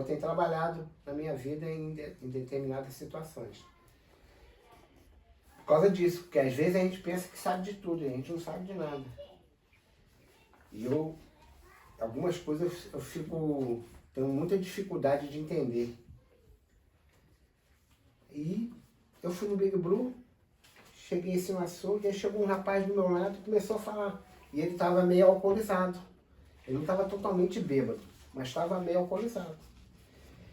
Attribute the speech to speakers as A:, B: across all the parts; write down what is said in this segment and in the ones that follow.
A: Eu tenho trabalhado na minha vida em determinadas situações. Por causa disso, porque às vezes a gente pensa que sabe de tudo e a gente não sabe de nada. E algumas coisas eu fico tendo muita dificuldade de entender. E eu fui no Big Blue, cheguei assim no açougue, aí chegou um rapaz do meu lado e começou a falar. E ele estava meio alcoolizado. Ele não estava totalmente bêbado, mas estava meio alcoolizado.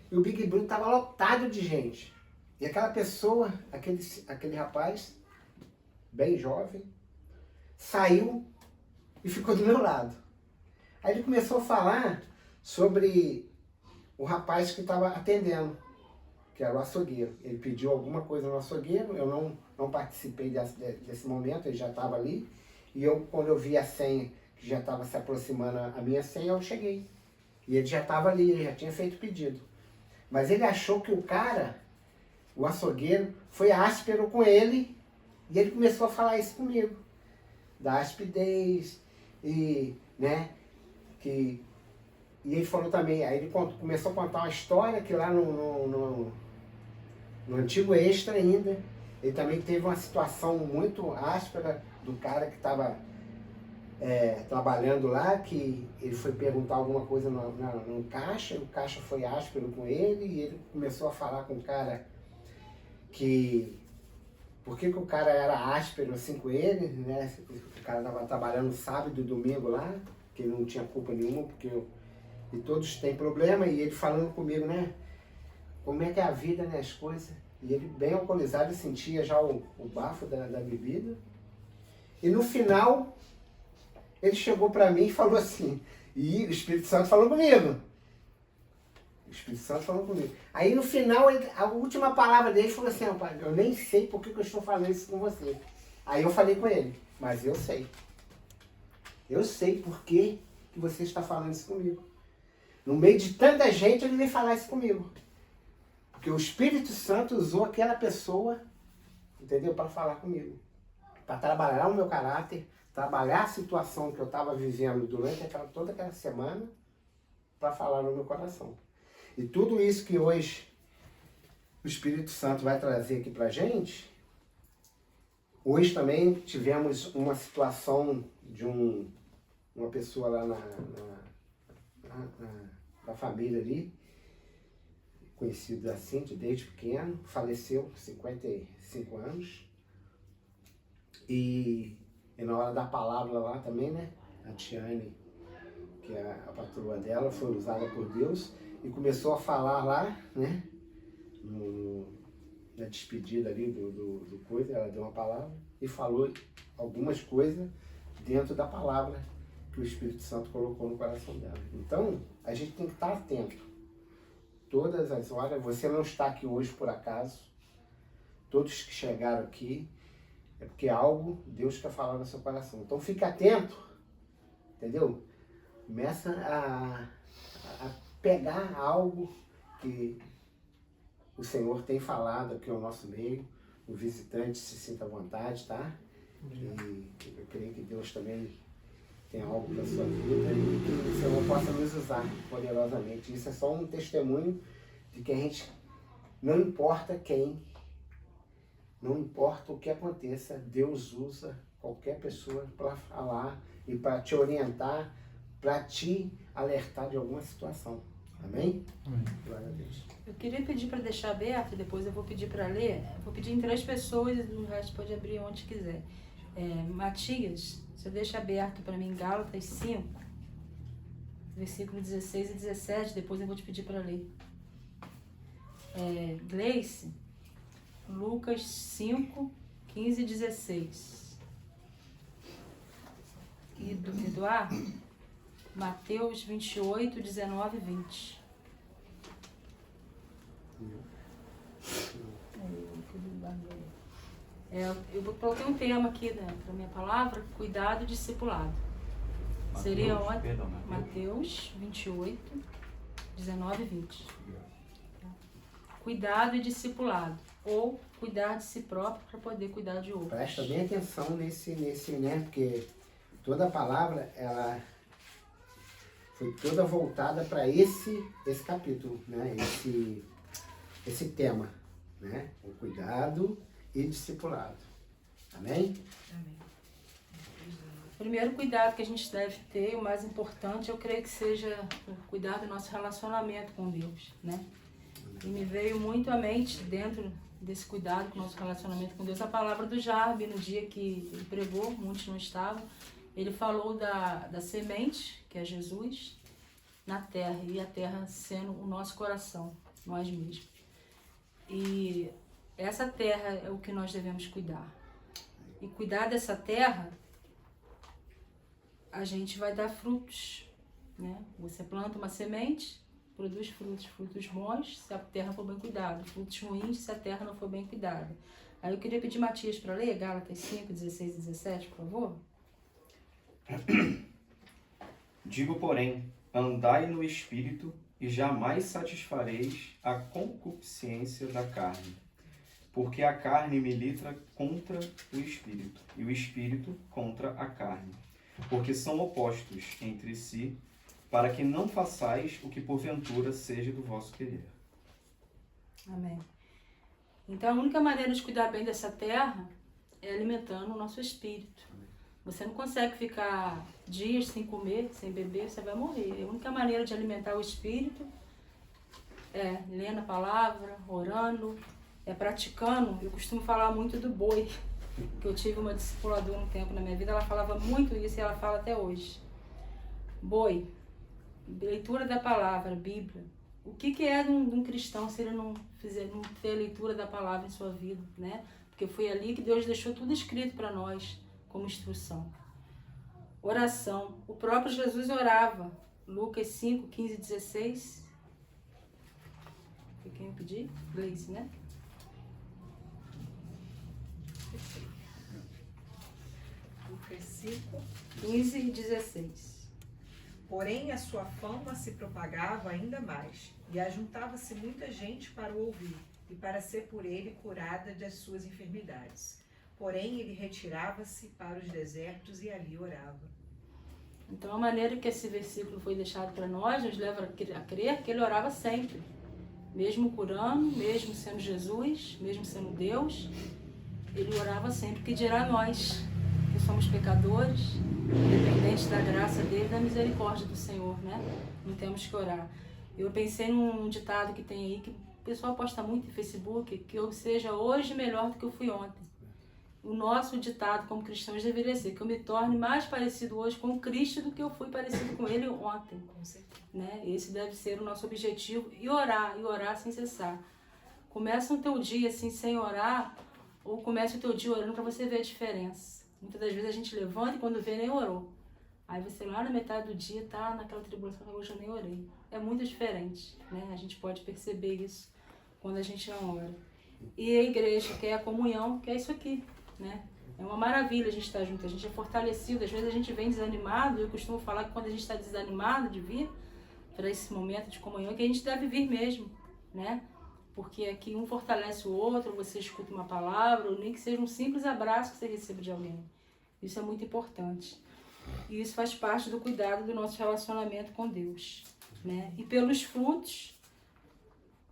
A: E o Big Blue estava lotado de gente. E aquela pessoa, aquele rapaz, bem jovem, saiu e ficou do meu lado. Aí ele começou a falar sobre o rapaz que estava atendendo, que era o açougueiro. Ele pediu alguma coisa no açougueiro, eu não participei desse momento, ele já estava ali. E quando eu vi a senha, que já estava se aproximando a minha senha, eu cheguei. E ele já estava ali, ele já tinha feito o pedido. Mas ele achou que o cara, o açougueiro, foi áspero com ele, e ele começou a falar isso comigo. Da aspidez, e ele falou também, aí ele começou a contar uma história que lá no antigo Extra ainda, ele também teve uma situação muito áspera do cara que estava trabalhando lá, que ele foi perguntar alguma coisa no caixa, o caixa foi áspero com ele, e ele começou a falar com o cara que por que o cara era áspero assim com ele, né? O cara estava trabalhando sábado e domingo lá, que ele não tinha culpa nenhuma, e todos têm problema, e ele falando comigo, né? Como é que é a vida, né? As coisas. E ele bem alcoolizado, sentia já o bafo da bebida. E no final, ele chegou para mim e falou assim, e o Espírito Santo falou comigo. O Espírito Santo falou comigo. Aí no final, a última palavra dele falou assim, rapaz, eu nem sei por que eu estou falando isso com você. Aí eu falei com ele, mas eu sei. Eu sei por que você está falando isso comigo. No meio de tanta gente, ele veio falar isso comigo. Porque o Espírito Santo usou aquela pessoa, entendeu? Para falar comigo. Para trabalhar o meu caráter, trabalhar a situação que eu estava vivendo durante toda aquela semana, para falar no meu coração. E tudo isso que hoje o Espírito Santo vai trazer aqui para a gente, hoje também tivemos uma situação de uma pessoa lá na família ali, conhecido assim, desde pequeno, faleceu com 55 anos. E na hora da palavra lá também, né? A Tiane, que é a patroa dela, foi usada por Deus e começou a falar lá, né? Na despedida ali do coisa, ela deu uma palavra e falou algumas coisas dentro da palavra que o Espírito Santo colocou no coração dela. Então, a gente tem que estar atento. Todas as horas, você não está aqui hoje por acaso. Todos que chegaram aqui, é porque algo Deus quer falar no seu coração. Então fique atento, entendeu? Começa a pegar algo que o Senhor tem falado aqui ao nosso meio. O visitante se sinta à vontade, tá? E eu creio que Deus também tem algo para a sua vida e que o Senhor possa nos usar poderosamente. Isso é só um testemunho de que a gente, não importa quem, não importa o que aconteça, Deus usa qualquer pessoa para falar e para te orientar, para te alertar de alguma situação. Amém?
B: Amém.
A: Glória a Deus.
C: Eu queria pedir para deixar aberto, depois eu vou pedir para ler. Vou pedir em 3 pessoas e o resto pode abrir onde quiser. Matias, você deixa aberto para mim Gálatas 5, versículo 16 e 17, depois eu vou te pedir para ler. Gleice, Lucas 5, 15 e 16. E do Eduardo, Mateus 28, 19 e 20. Eu coloquei um tema aqui para minha palavra, cuidado e discipulado. Seria onde? Mateus 28, 19 e 20. Cuidado e discipulado. Ou cuidar de si próprio para poder cuidar de outros.
A: Presta bem atenção nesse, né? Porque toda palavra, ela foi toda voltada para esse capítulo, né? Esse tema, né? O cuidado e discipulado. Amém?
B: Amém.
C: O primeiro cuidado que a gente deve ter, o mais importante, eu creio que seja o cuidado do nosso relacionamento com Deus, né? E me veio muito à mente, dentro desse cuidado com o nosso relacionamento com Deus, a palavra do Jarbe, no dia que ele pregou, muitos não estavam, ele falou da semente, que é Jesus, na terra, e a terra sendo o nosso coração, nós mesmos. E essa terra é o que nós devemos cuidar. E cuidar dessa terra, a gente vai dar frutos, né? Você planta uma semente, produz frutos, frutos bons se a terra for bem cuidada, frutos ruins se a terra não for bem cuidada. Aí eu queria pedir Matias para ler Gálatas 5, 16 e 17, por favor.
D: Digo, porém, andai no Espírito e jamais satisfareis a concupiscência da carne. Porque a carne milita contra o Espírito, e o Espírito contra a carne. Porque são opostos entre si, para que não façais o que porventura seja do vosso querer.
C: Amém. Então a única maneira de cuidar bem dessa terra é alimentando o nosso espírito. Você não consegue ficar dias sem comer, sem beber, você vai morrer. A única maneira de alimentar o espírito é lendo a palavra, orando, é praticando. Eu costumo falar muito do boi, que eu tive uma discipuladora um tempo na minha vida, ela falava muito isso e ela fala até hoje. Boi, leitura da palavra, Bíblia. O que é de um cristão se ele não ter a leitura da palavra em sua vida, né? Porque foi ali que Deus deixou tudo escrito para nós, como instrução. Oração. O próprio Jesus orava. Lucas 5, 15 e 16. Foi quem eu pedi? Gleice, né?
B: Lucas 5.
C: 15 e 16.
B: Porém, a sua fama se propagava ainda mais, e ajuntava-se muita gente para o ouvir, e para ser por ele curada das suas enfermidades. Porém, ele retirava-se para os desertos e ali orava.
C: Então, a maneira que esse versículo foi deixado para nós nos leva a crer que ele orava sempre. Mesmo curando, mesmo sendo Jesus, mesmo sendo Deus, ele orava sempre. Que dirá nós, que somos pecadores, dependentes da graça dele, da misericórdia do Senhor, né? Não temos que orar. Eu pensei num ditado que tem aí, que o pessoal posta muito no Facebook, que eu seja hoje melhor do que eu fui ontem. O nosso ditado como cristãos deveria ser que eu me torne mais parecido hoje com Cristo do que eu fui parecido com Ele ontem.
B: Com certeza.
C: Né? Esse deve ser o nosso objetivo. E orar sem cessar. Começa o teu dia assim sem orar, ou começa o teu dia orando para você ver a diferença. Muitas das vezes a gente levanta e quando vê nem orou. Aí você lá na metade do dia tá naquela tribulação, hoje eu nem orei. É muito diferente, né? A gente pode perceber isso quando a gente não ora. E a igreja, que é a comunhão, que é isso aqui, né? É uma maravilha a gente estar junto, a gente é fortalecido. Às vezes a gente vem desanimado, eu costumo falar que quando a gente está desanimado de vir para esse momento de comunhão, que a gente deve vir mesmo, né? Porque aqui um fortalece o outro, você escuta uma palavra, ou nem que seja um simples abraço que você receba de alguém. Isso é muito importante. E isso faz parte do cuidado do nosso relacionamento com Deus, né? E pelos frutos,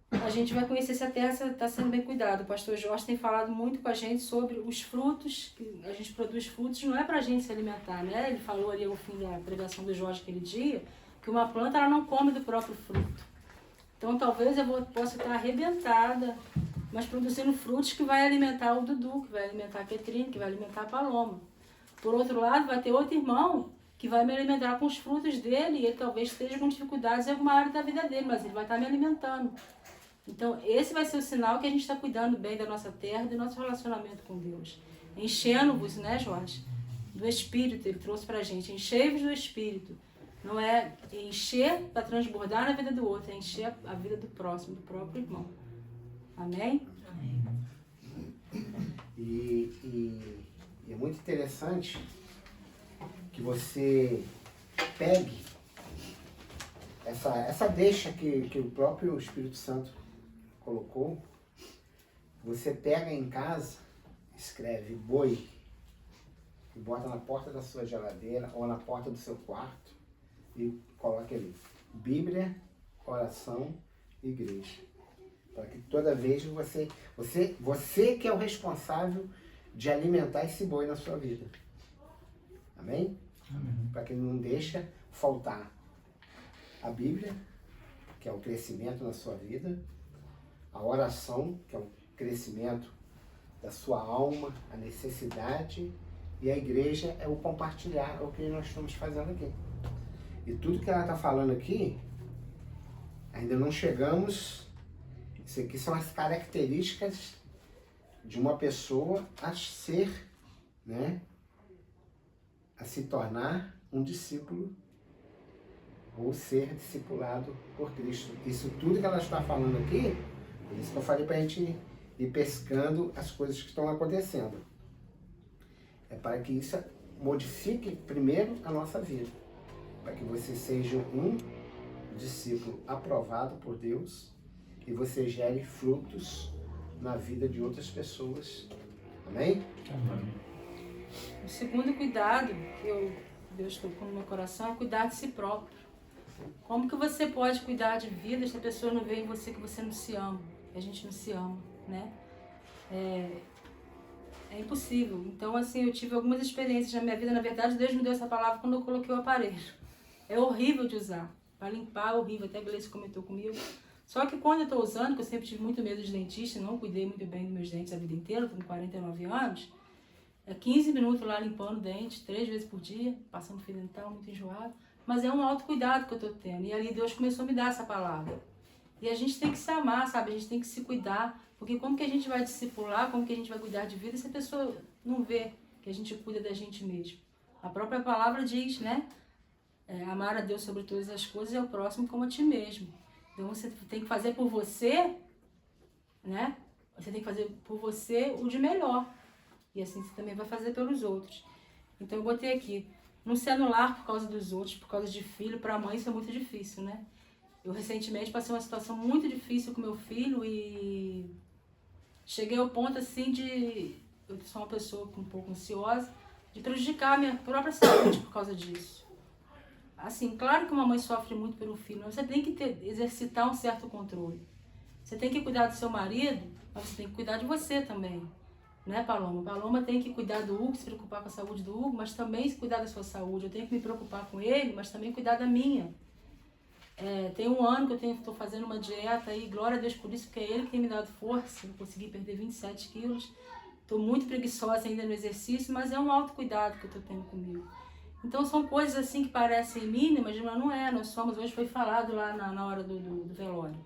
C: a gente vai conhecer se a terra está sendo bem cuidada. O pastor Jorge tem falado muito com a gente sobre os frutos, que a gente produz frutos, não é para a gente se alimentar, né? Ele falou ali ao fim da pregação do Jorge aquele dia, que uma planta ela não come do próprio fruto. Então talvez eu possa estar arrebentada, mas produzindo frutos que vai alimentar o Dudu, que vai alimentar a Ketrine, que vai alimentar a Paloma. Por outro lado, vai ter outro irmão que vai me alimentar com os frutos dele, e ele talvez esteja com dificuldades em alguma área da vida dele, mas ele vai estar me alimentando. Então, esse vai ser o sinal que a gente está cuidando bem da nossa terra e do nosso relacionamento com Deus. Enchendo-vos, né, Jorge? Do Espírito, ele trouxe pra gente. Enchei-vos do Espírito. Não é encher para transbordar na vida do outro, é encher a vida do próximo, do próprio irmão. Amém?
B: Amém.
A: E é muito interessante que você pegue essa deixa que o próprio Espírito Santo colocou. Você pega em casa, escreve boi e bota na porta da sua geladeira ou na porta do seu quarto e coloque ali. Bíblia, oração, igreja. Para que toda vez você que é o responsável de alimentar esse boi na sua vida. Amém?
E: Amém.
A: Para que não deixa faltar a Bíblia, que é o crescimento na sua vida, a oração, que é o crescimento da sua alma, a necessidade, e a igreja é o compartilhar, é o que nós estamos fazendo aqui. E tudo que ela está falando aqui, ainda não chegamos. Isso aqui são as características de uma pessoa a ser, né, a se tornar um discípulo ou ser discipulado por Cristo. Isso tudo que ela está falando aqui, por isso que eu falei para a gente ir pescando as coisas que estão acontecendo. É para que isso modifique primeiro a nossa vida, para que você seja um discípulo aprovado por Deus e você gere frutos na vida de outras pessoas. Amém?
E: Amém.
C: O segundo cuidado que Deus tocou no meu coração é cuidar de si próprio. Como que você pode cuidar de vida se a pessoa não vê em você que você não se ama? Que a gente não se ama, né? É impossível. Então, assim, eu tive algumas experiências na minha vida. Na verdade, Deus me deu essa palavra quando eu coloquei o aparelho. É horrível de usar. Para limpar é horrível. Até a Gleice comentou comigo. Só que quando eu estou usando, que eu sempre tive muito medo de dentista, não cuidei muito bem dos meus dentes a vida inteira, estou com 49 anos, 15 minutos lá limpando o dente, 3 vezes por dia, passando fio dental, muito enjoado. Mas é um autocuidado que eu estou tendo. E ali Deus começou a me dar essa palavra. E a gente tem que se amar, sabe? A gente tem que se cuidar. Porque como que a gente vai discipular, como que a gente vai cuidar de vida se a pessoa não vê que a gente cuida da gente mesmo? A própria palavra diz, né? Amar a Deus sobre todas as coisas e ao próximo como a ti mesmo. Então você tem que fazer por você, né? Você tem que fazer por você o de melhor. E assim você também vai fazer pelos outros. Então eu botei aqui, não se anular por causa dos outros, por causa de filho. Para a mãe isso é muito difícil, né? Eu recentemente passei uma situação muito difícil com meu filho e cheguei ao ponto assim de... Eu sou uma pessoa um pouco ansiosa, de prejudicar a minha própria saúde por causa disso. Assim, claro que uma mãe sofre muito pelo filho, mas você tem que exercitar um certo controle. Você tem que cuidar do seu marido, mas você tem que cuidar de você também. Né, Paloma? Paloma tem que cuidar do Hugo, se preocupar com a saúde do Hugo, mas também se cuidar da sua saúde. Eu tenho que me preocupar com ele, mas também cuidar da minha. Tem 1 ano que eu estou fazendo uma dieta e glória a Deus por isso, porque é ele que tem me dado força. Eu consegui perder 27 quilos. Estou muito preguiçosa ainda no exercício, mas é um autocuidado que eu estou tendo comigo. Então são coisas assim que parecem mínimas, mas não é. Nós somos, hoje foi falado lá na hora do velório,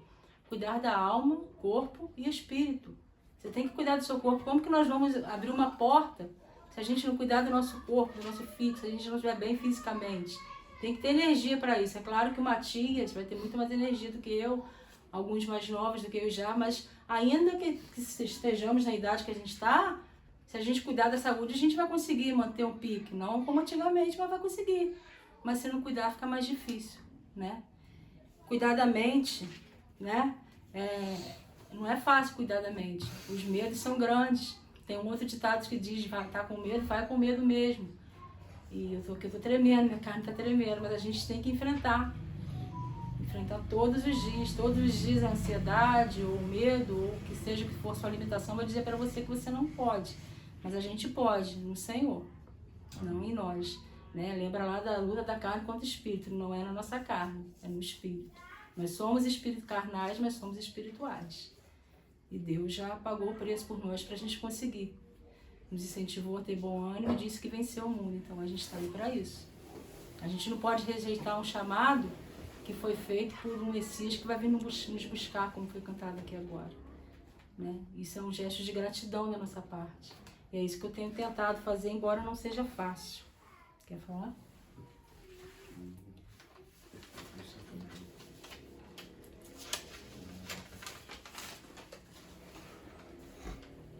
C: cuidar da alma, corpo e espírito. Você tem que cuidar do seu corpo. Como que nós vamos abrir uma porta se a gente não cuidar do nosso corpo, do nosso físico, se a gente não estiver bem fisicamente? Tem que ter energia para isso. É claro que o Matias vai ter muito mais energia do que eu, alguns mais novos do que eu já, mas ainda que estejamos na idade que a gente está, se a gente cuidar da saúde, a gente vai conseguir manter um pique. Não como antigamente, mas vai conseguir. Mas se não cuidar, fica mais difícil, né? Cuidar da mente, né? Não é fácil cuidar da mente. Os medos são grandes. Tem um outro ditado que diz, vai estar com medo, vai com medo mesmo. E eu tô tremendo, minha carne tá tremendo, mas a gente tem que enfrentar. Enfrentar todos os dias a ansiedade, ou o medo, ou que seja que for sua alimentação, vai dizer para você que você não pode. Mas a gente pode, no Senhor, não em nós. Né? Lembra lá da luta da carne contra o espírito, não é na nossa carne, é no espírito. Nós somos espíritos carnais, mas somos espirituais. E Deus já pagou o preço por nós para a gente conseguir. Nos incentivou a ter bom ânimo e disse que venceu o mundo. Então a gente está aí para isso. A gente não pode rejeitar um chamado que foi feito por um Messias que vai vir nos buscar, como foi cantado aqui agora. Né? Isso é um gesto de gratidão da nossa parte. E é isso que eu tenho tentado fazer, embora não seja fácil. Quer falar?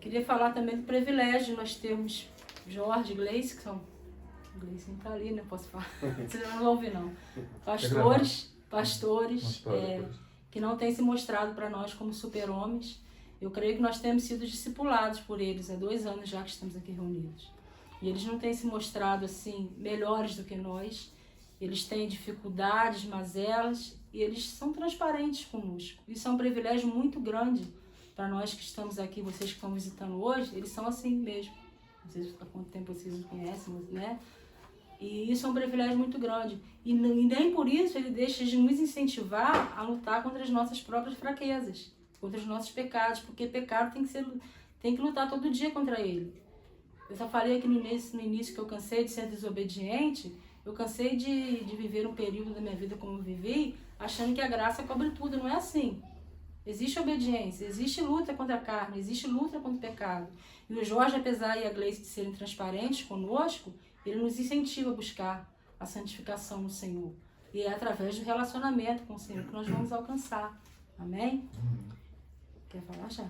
C: Queria falar também do privilégio. Nós temos Jorge e Gleice, que são... Gleice não está ali, né? Posso falar? Vocês não vão ouvir, não. Pastores que não têm se mostrado para nós como super-homens. Eu creio que nós temos sido discipulados por eles. Há 2 anos já que estamos aqui reunidos. E eles não têm se mostrado assim melhores do que nós. eles têm dificuldades, mazelas, e eles são transparentes conosco. Isso é um privilégio muito grande para nós que estamos aqui, vocês que estão visitando hoje, eles são assim mesmo. Não sei há quanto tempo vocês nos conhecem, né? E isso é um privilégio muito grande. E nem por isso ele deixa de nos incentivar a lutar contra as nossas próprias fraquezas, contra os nossos pecados, porque pecado tem que lutar todo dia contra ele. Eu só falei aqui no início que eu cansei de ser desobediente, eu cansei de viver um período da minha vida como eu vivi, achando que a graça cobre tudo. Não é assim. Existe obediência, existe luta contra a carne, existe luta contra o pecado. E o Jorge, apesar e a Gleice de serem transparentes conosco, ele nos incentiva a buscar a santificação no Senhor. E é através do relacionamento com o Senhor que nós vamos alcançar. Amém? Quer falar, já?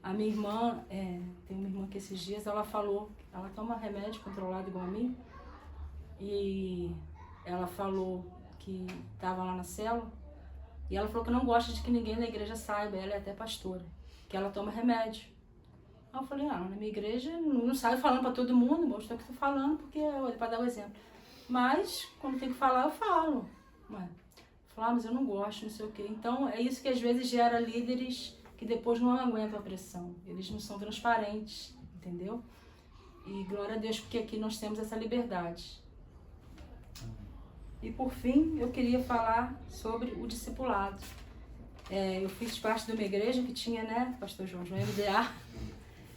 C: A minha irmã, tem uma irmã que esses dias ela falou, ela toma remédio controlado igual a mim, e ela falou que estava lá na célula, e ela falou que não gosta de que ninguém da igreja saiba, ela é até pastora, que ela toma remédio. Aí eu falei, na minha igreja não saio falando para todo mundo, mas estou aqui falando porque é para dar o exemplo. Mas, quando tem que falar, eu falo. Falar, mas eu não gosto, não sei o quê. Então, é isso que às vezes gera líderes que depois não aguentam a pressão. Eles não são transparentes, entendeu? E glória a Deus, porque aqui nós temos essa liberdade. E por fim, eu queria falar sobre o discipulado. Eu fiz parte de uma igreja que tinha, né, pastor João, no MDA.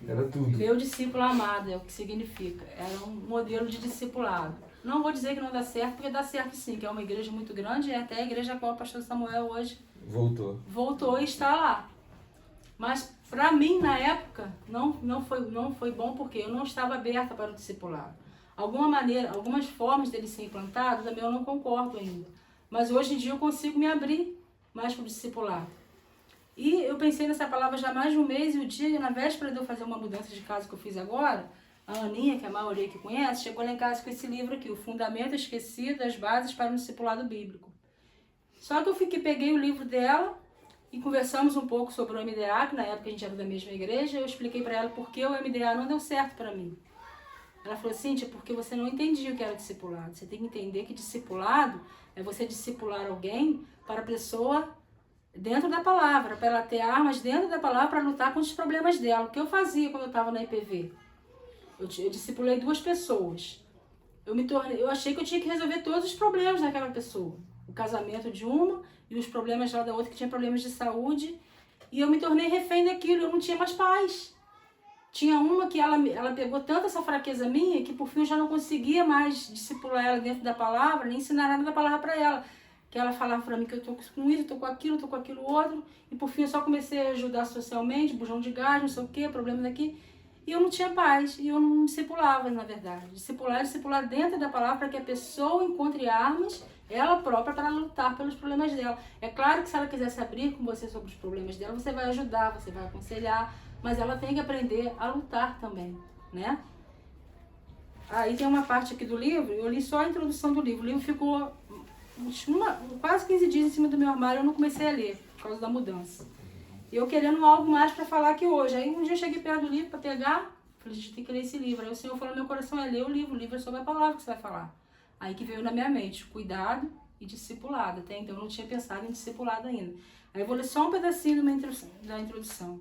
A: Era tudo.
C: Meu discípulo amado, é o que significa. Era um modelo de discipulado. Não vou dizer que não dá certo, porque dá certo sim, que é uma igreja muito grande, e até a igreja a qual o pastor Samuel hoje voltou e está lá. Mas para mim, na época, não foi bom, porque eu não estava aberta para o discipulado. Algumas formas dele ser implantado, também eu não concordo ainda. Mas hoje em dia eu consigo me abrir mais para o discipulado. E eu pensei nessa palavra já há mais de um mês, e o dia, na véspera de eu fazer uma mudança de casa que eu fiz agora, a Aninha, que a maioria que conhece, chegou lá em casa com esse livro aqui, O Fundamento Esquecido, as Bases para um Discipulado Bíblico. Só que eu peguei o livro dela e conversamos um pouco sobre o MDA, que na época a gente era da mesma igreja, eu expliquei para ela por que o MDA não deu certo para mim. Ela falou, Cíntia, porque você não entendia o que era discipulado. Você tem que entender que discipulado é você discipular alguém para a pessoa dentro da palavra, para ela ter armas dentro da palavra para lutar com os problemas dela. O que eu fazia quando eu estava na IPV? Eu discipulei 2 pessoas. Eu achei que eu tinha que resolver todos os problemas daquela pessoa. O casamento de uma e os problemas lá da outra que tinha problemas de saúde. E eu me tornei refém daquilo, eu não tinha mais paz. Tinha uma que ela pegou tanto essa fraqueza minha que por fim eu já não conseguia mais discipular ela dentro da palavra, nem ensinar nada da palavra para ela. Que ela falava para mim que eu tô com isso, tô com aquilo outro. E por fim eu só comecei a ajudar socialmente, bujão de gás, não sei o que, problema daqui. E eu não tinha paz, e eu não discipulava, na verdade. Discipular dentro da palavra para que a pessoa encontre armas, ela própria, para lutar pelos problemas dela. É claro que se ela quiser se abrir com você sobre os problemas dela, você vai ajudar, você vai aconselhar, mas ela tem que aprender a lutar também, né? Aí tem uma parte aqui do livro, eu li só a introdução do livro. O livro ficou quase 15 dias em cima do meu armário, eu não comecei a ler, por causa da mudança. E eu querendo algo mais para falar aqui hoje. Aí um dia eu cheguei perto do livro para pegar, falei, a gente tem que ler esse livro. Aí o Senhor falou no meu coração, ler o livro é sobre a palavra que você vai falar. Aí que veio na minha mente, cuidado e discipulado. Até então eu não tinha pensado em discipulado ainda. Aí eu vou ler só um pedacinho da introdução.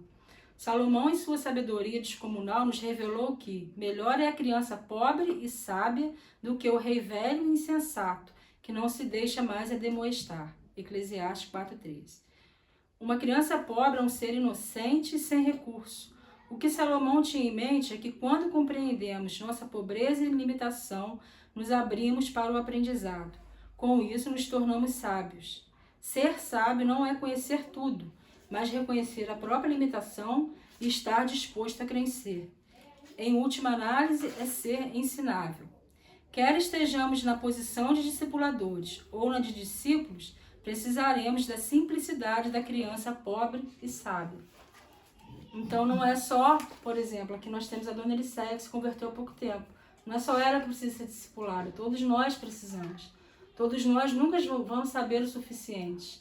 C: Salomão, em sua sabedoria descomunal, nos revelou que melhor é a criança pobre e sábia do que o rei velho e insensato, que não se deixa mais admoestar. Eclesiastes 4:13. Uma criança pobre é um ser inocente e sem recurso. O que Salomão tinha em mente é que quando compreendemos nossa pobreza e limitação, nos abrimos para o aprendizado. Com isso, nos tornamos sábios. Ser sábio não é conhecer tudo, mas reconhecer a própria limitação e estar disposto a crescer. Em última análise, é ser ensinável. Quer estejamos na posição de discipuladores ou na de discípulos, precisaremos da simplicidade da criança pobre e sábia. Então não é só, por exemplo, aqui nós temos a dona Elisséia que se converteu há pouco tempo. Não é só ela que precisa ser discipulada, todos nós precisamos. Todos nós nunca vamos saber o suficiente.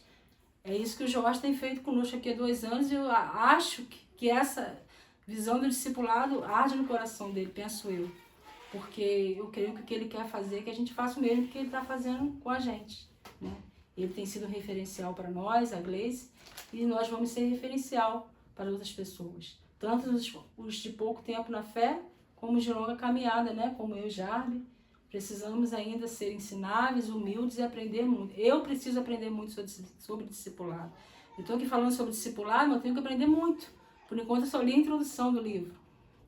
C: É isso que o Jorge tem feito conosco aqui há 2 anos e eu acho que essa visão do discipulado arde no coração dele, penso eu. porque eu creio que o que ele quer fazer é que a gente faça o mesmo que ele está fazendo com a gente, né? Ele tem sido um referencial para nós, a Gleice, e nós vamos ser referencial para outras pessoas. Tanto os de pouco tempo na fé, como os de longa caminhada, né? Como eu e Jarbe. Precisamos ainda ser ensináveis, humildes e aprender muito. Eu preciso aprender muito sobre discipulado. Eu estou aqui falando sobre discipulado, mas eu tenho que aprender muito. Por enquanto eu só li a introdução do livro.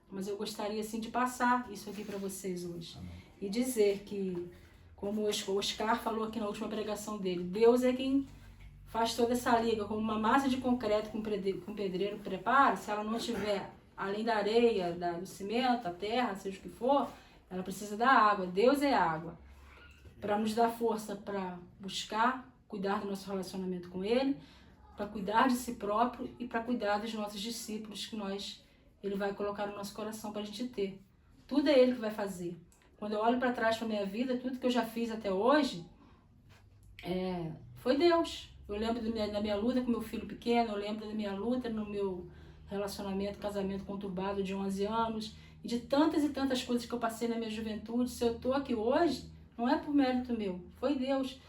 C: Mas eu gostaria assim de passar isso aqui para vocês hoje. E dizer que, como o Oscar falou aqui na última pregação dele, Deus é quem faz toda essa liga, como uma massa de concreto que um pedreiro prepara. Se ela não tiver, além da areia, do cimento, a terra, seja o que for, ela precisa da água. Deus é água. Para nos dar força para buscar, cuidar do nosso relacionamento com Ele, para cuidar de si próprio e para cuidar dos nossos discípulos que Ele vai colocar no nosso coração para a gente ter. Tudo é Ele que vai fazer. Quando eu olho para trás para a minha vida, tudo que eu já fiz até hoje, foi Deus. Eu lembro da minha luta com meu filho pequeno, eu lembro da minha luta no meu relacionamento, casamento conturbado de 11 anos, e de tantas e tantas coisas que eu passei na minha juventude. Se eu estou aqui hoje, não é por mérito meu, foi Deus.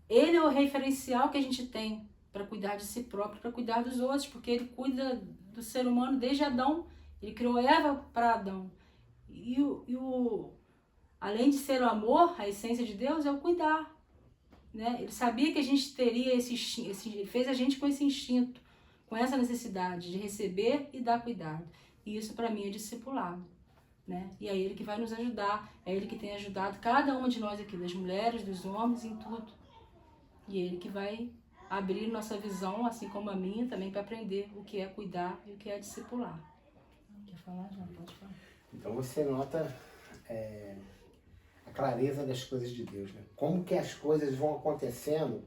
C: Ele é o referencial que a gente tem para cuidar de si próprio, para cuidar dos outros, porque Ele cuida do ser humano desde Adão. Ele criou Eva para Adão. Além de ser o amor, a essência de Deus é o cuidar, né? Ele sabia que a gente teria ele fez a gente com esse instinto, com essa necessidade de receber e dar cuidado. E isso para mim é discipulado, né? E é Ele que vai nos ajudar, é Ele que tem ajudado cada uma de nós aqui, das mulheres, dos homens, em tudo. E é Ele que vai abrir nossa visão, assim como a minha, também para aprender o que é cuidar e o que é discipular. Quer falar, João? Pode falar.
A: Então você nota a clareza das coisas de Deus, né? Como que as coisas vão acontecendo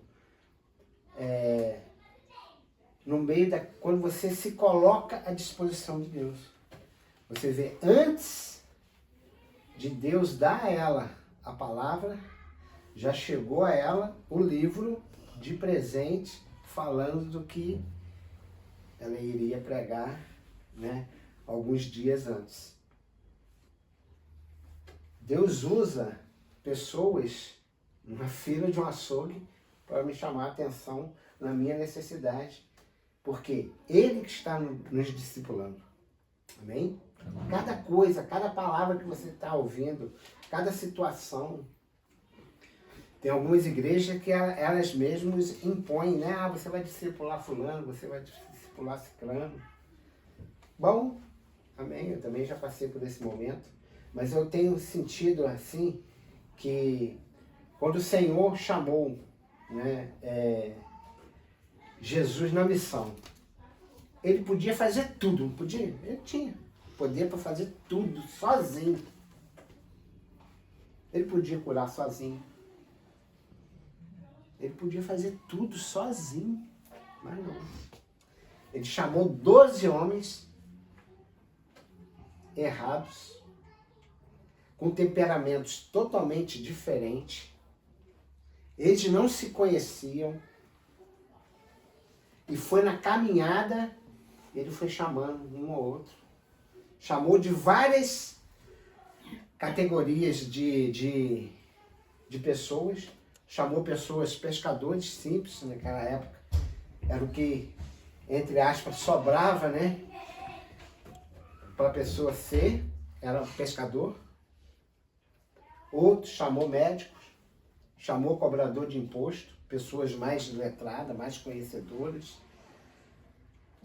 A: no meio quando você se coloca à disposição de Deus. Você vê, antes de Deus dar a ela a palavra, já chegou a ela o livro de presente falando do que ela iria pregar, né, alguns dias antes. Deus usa pessoas na fila de um açougue para me chamar a atenção na minha necessidade, porque Ele que está nos discipulando. Amém? Cada coisa, cada palavra que você está ouvindo, cada situação. Tem algumas igrejas que elas mesmas impõem, né? Ah, você vai discipular fulano, você vai discipular ciclano. Bom, amém, eu também já passei por esse momento. Mas eu tenho sentido assim, que quando o Senhor chamou, né, Jesus na missão, Ele podia fazer tudo, não podia? Ele tinha poder para fazer tudo sozinho. Ele podia curar sozinho. Ele podia fazer tudo sozinho, mas não. Ele chamou 12 homens errados, com temperamentos totalmente diferentes. Eles não se conheciam. E foi na caminhada, ele foi chamando um ao outro. Chamou de várias categorias de pessoas. Chamou pessoas, pescadores simples naquela época. Era o que, entre aspas, sobrava, né? Para a pessoa ser, era pescador. Outro chamou médicos, chamou cobrador de imposto, pessoas mais letradas, mais conhecedoras.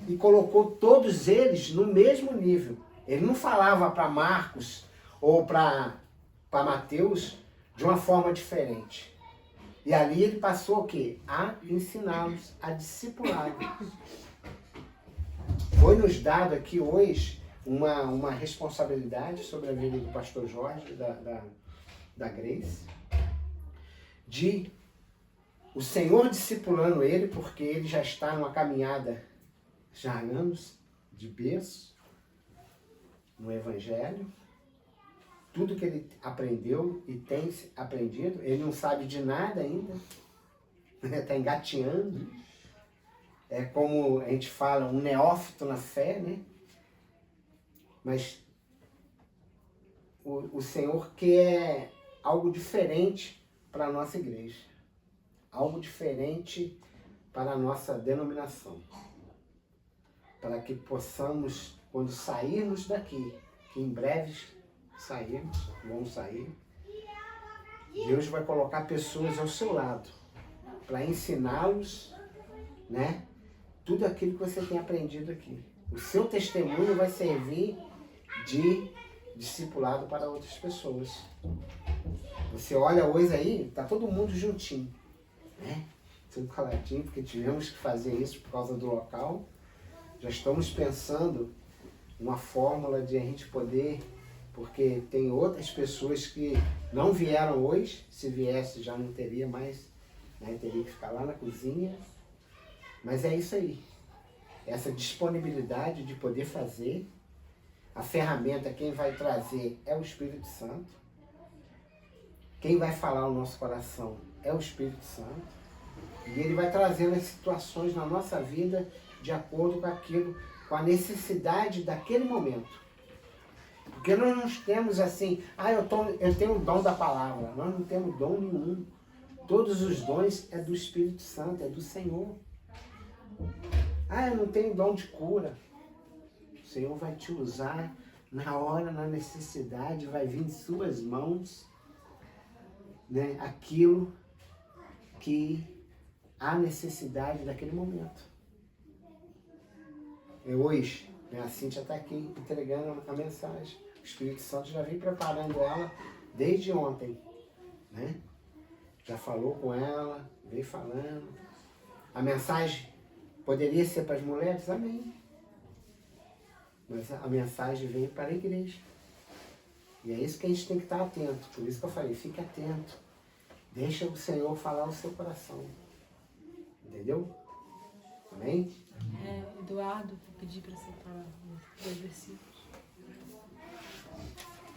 A: E colocou todos eles no mesmo nível. Ele não falava para Marcos ou para Mateus de uma forma diferente. E ali ele passou o quê? A ensiná-los, a discipulá-los. Foi nos dado aqui hoje uma responsabilidade sobre a vida do pastor Jorge, da Grace, de o Senhor discipulando ele, porque ele já está numa caminhada já há anos, de berço, no Evangelho. Tudo que ele aprendeu e tem aprendido, ele não sabe de nada ainda, está engateando. É como a gente fala, um neófito na fé, né? Mas o Senhor quer algo diferente para a nossa igreja. Algo diferente para a nossa denominação. Para que possamos, quando sairmos daqui, que em breve vamos sair, Deus vai colocar pessoas ao seu lado para ensiná-los, né, tudo aquilo que você tem aprendido aqui. O seu testemunho vai servir de discipulado para outras pessoas. Você olha hoje aí, tá todo mundo juntinho, né? Tudo coladinho, porque tivemos que fazer isso por causa do local. Já estamos pensando uma fórmula de a gente poder, porque tem outras pessoas que não vieram hoje, se viesse já não teria mais, né? Teria que ficar lá na cozinha. Mas é isso aí, essa disponibilidade de poder fazer. A ferramenta, quem vai trazer é o Espírito Santo. Quem vai falar o nosso coração é o Espírito Santo. E ele vai trazendo as situações na nossa vida de acordo com aquilo, com a necessidade daquele momento. Porque nós não temos assim, eu tenho o dom da palavra. Nós não temos dom nenhum. Todos os dons é do Espírito Santo, é do Senhor. Eu não tenho dom de cura. O Senhor vai te usar na hora, na necessidade, vai vir em suas mãos, né, aquilo que há necessidade daquele momento. Hoje, né, a Cíntia está aqui entregando a mensagem. O Espírito Santo já vem preparando ela desde ontem, né? Já falou com ela, veio falando. A mensagem poderia ser para as mulheres? Amém. Mas a mensagem veio para a igreja. E é isso que a gente tem que estar atento. Por isso que eu falei, fique atento. Deixa o Senhor falar o seu coração. Entendeu? Amém?
C: Eduardo, vou pedir para separar os 2 versículos.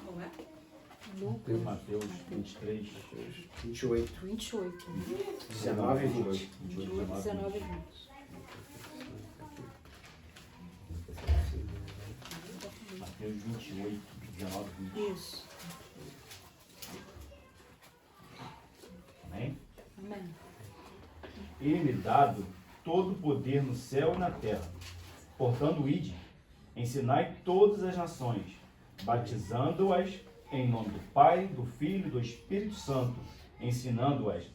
B: Qual é?
C: Lucas.
E: Mateus 23,
A: 28.
C: 28.
A: 19 e 20.
C: 28, 19 e 20.
E: Mateus 28, 19 e 20.
C: Isso.
E: Amém?
C: Amém.
E: E-me dado todo o poder no céu e na terra. Portanto, ide, ensinai todas as nações, batizando-as em nome do Pai, do Filho e do Espírito Santo, ensinando-as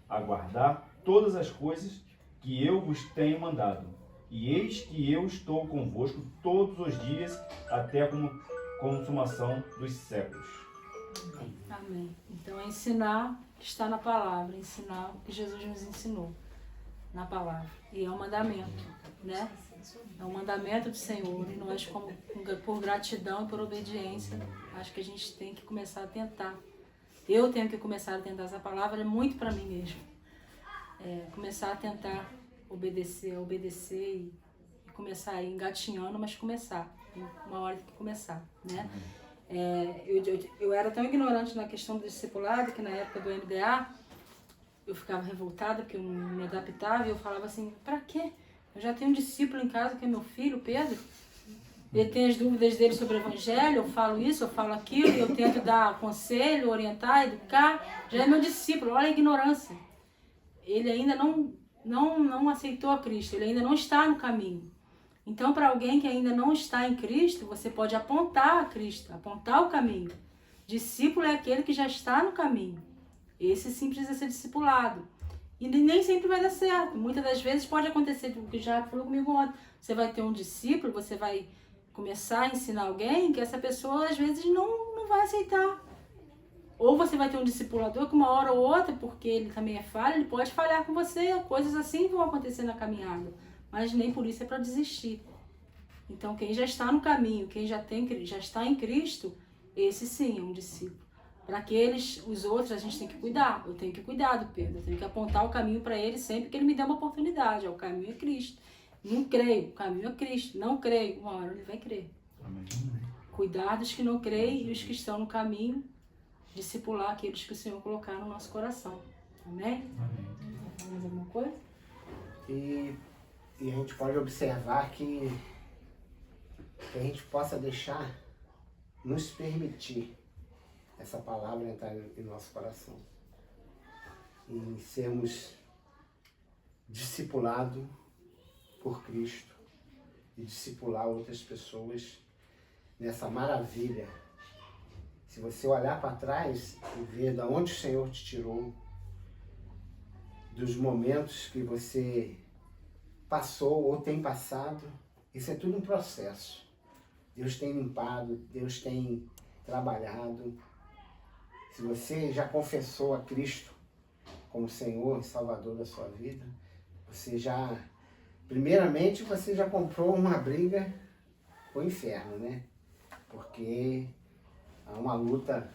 E: a guardar todas as coisas que eu vos tenho mandado. E eis que eu estou convosco todos os dias até a consumação dos séculos.
C: Amém. Então é ensinar o que está na palavra, ensinar o que Jesus nos ensinou na palavra. E é um mandamento, né? É um mandamento do Senhor. E nós, como por gratidão e por obediência, acho que a gente tem que começar a tentar. Eu tenho que começar a tentar. Essa palavra é muito para mim mesmo. Começar a tentar obedecer e começar a ir engatinhando, mas começar. Uma hora tem que começar, né? Eu era tão ignorante na questão do discipulado que na época do MDA eu ficava revoltada porque eu não me adaptava e eu falava assim, pra quê? Eu já tenho um discípulo em casa que é meu filho, Pedro. Ele tem as dúvidas dele sobre o evangelho, eu falo isso, eu falo aquilo, eu tento dar conselho, orientar, educar. Já é meu discípulo, olha a ignorância. Ele ainda não aceitou a Cristo, ele ainda não está no caminho. Então, para alguém que ainda não está em Cristo, você pode apontar a Cristo, apontar o caminho. Discípulo é aquele que já está no caminho. Esse sim precisa ser discipulado. E nem sempre vai dar certo. Muitas das vezes pode acontecer, o que já falou comigo ontem. Você vai ter um discípulo, você vai começar a ensinar alguém que essa pessoa às vezes não vai aceitar. Ou você vai ter um discipulador que uma hora ou outra, porque ele também é falho, ele pode falhar com você. Coisas assim vão acontecer na caminhada. Mas nem por isso é para desistir. Então quem já está no caminho, quem já está em Cristo, esse sim é um discípulo. Para aqueles, os outros, a gente tem que cuidar. Eu tenho que cuidar do Pedro. Eu tenho que apontar o caminho para ele sempre que ele me der uma oportunidade. O caminho é Cristo. Não creio, o caminho é Cristo. Não creio, uma hora ele vai crer.
E: Amém.
C: Cuidar dos que não creem e os que estão no caminho, discipular aqueles que o Senhor colocar no nosso coração. Amém?
E: Amém.
C: Mais alguma coisa?
A: E a gente pode observar que a gente possa deixar, nos permitir essa palavra entrar em nosso coração. E sermos discipulados por Cristo e discipular outras pessoas nessa maravilha. Se você olhar para trás e ver de onde o Senhor te tirou, dos momentos que você passou ou tem passado, isso é tudo um processo. Deus tem limpado, Deus tem trabalhado. Se você já confessou a Cristo como Senhor e Salvador da sua vida, você já, primeiramente, você já comprou uma briga com o inferno, né? Porque há uma luta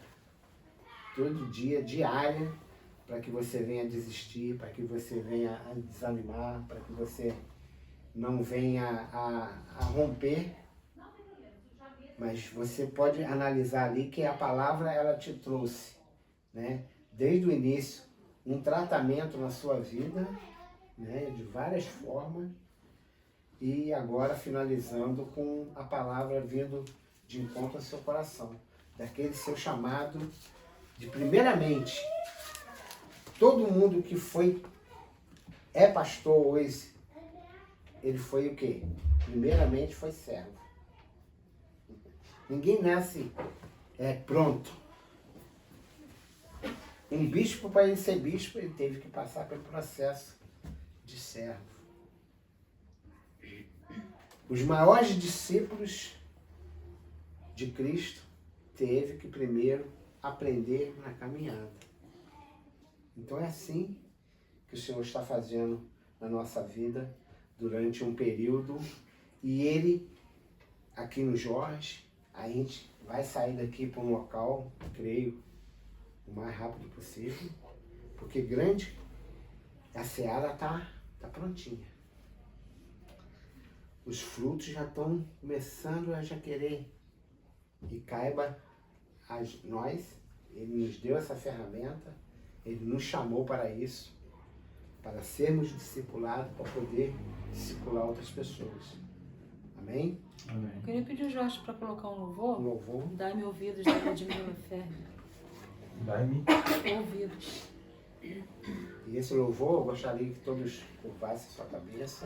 A: todo dia, diária, para que você venha desistir, para que você venha a desanimar, para que você não venha a romper. Mas você pode analisar ali que a palavra ela te trouxe, né? Desde o início, um tratamento na sua vida, né? De várias formas, e agora finalizando com a palavra vindo de encontro ao seu coração, daquele seu chamado de primeiramente, todo mundo que é pastor hoje, ele foi o quê? Primeiramente foi servo. Ninguém nasce pronto. Um bispo, para ele ser bispo, ele teve que passar pelo processo de servo. Os maiores discípulos de Cristo teve que primeiro aprender na caminhada. Então é assim que o Senhor está fazendo na nossa vida durante um período. E Ele, aqui no Jorge, a gente vai sair daqui para um local, creio, o mais rápido possível, porque grande, a seara está prontinha. Os frutos já estão começando a já querer. E caiba a nós, Ele nos deu essa ferramenta, Ele nos chamou para isso, para sermos discipulados, para poder discipular outras pessoas. Amém?
E: Amém.
C: Eu queria pedir o Jorge para colocar um louvor.
A: Um louvor.
C: Dai-me ouvidos da Ludmila Ferreira.
E: Dai-me
C: Ouvidos.
A: E esse louvor, eu gostaria que todos curvassem sua cabeça.